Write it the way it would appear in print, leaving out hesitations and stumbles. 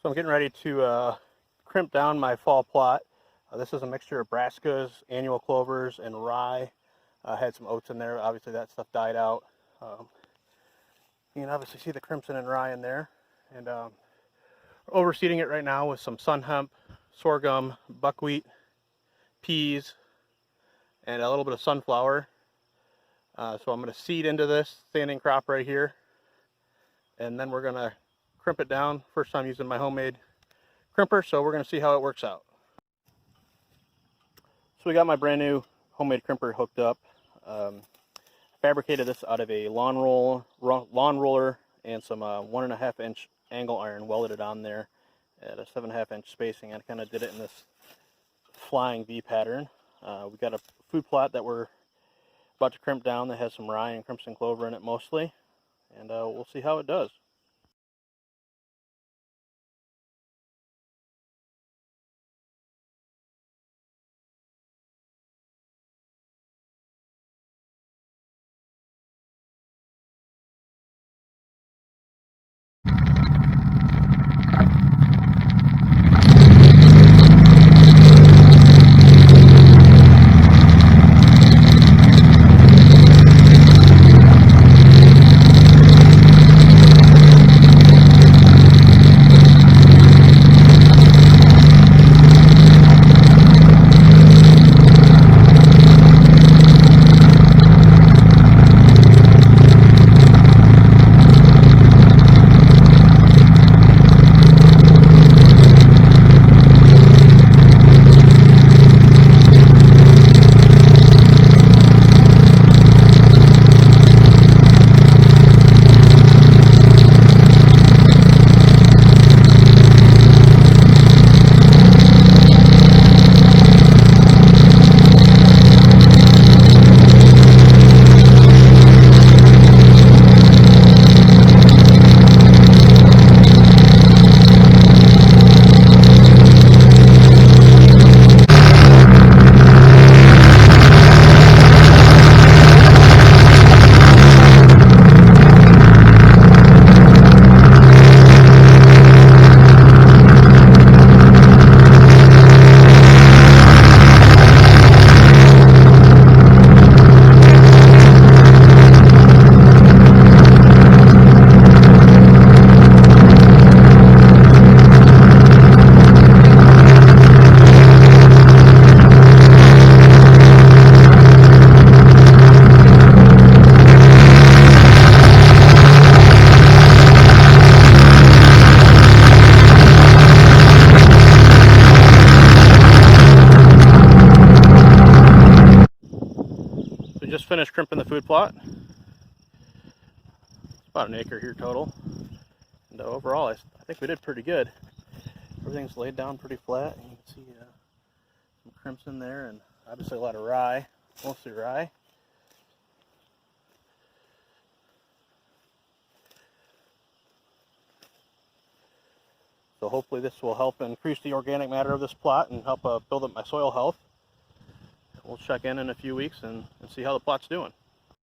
So I'm getting ready to crimp down my fall plot. This is a mixture of brassicas, annual clovers, and rye. I had some oats in there. Obviously that stuff died out. You can obviously see the crimson and rye in there. And overseeding it right now with some sun hemp, sorghum, buckwheat, peas, and a little bit of sunflower. So I'm going to seed into this standing crop right here. And then we're going to crimp it down. First time using my homemade crimper, so we're going to see how it works out. So we got my brand new homemade crimper hooked up. Fabricated this out of a lawn roller and some 1.5 inch angle iron, welded it on there at a 7.5 inch spacing. I kind of did it in this flying V pattern. We got a food plot that we're about to crimp down that has some rye and crimson clover in it mostly, and we'll see how it does. We just finished crimping the food plot. It's about an acre here total. And overall, I think we did pretty good. Everything's laid down pretty flat. And you can see some crimson there, and obviously a lot of rye, mostly rye. So hopefully this will help increase the organic matter of this plot and help build up my soil health. We'll check in a few weeks and see how the plot's doing.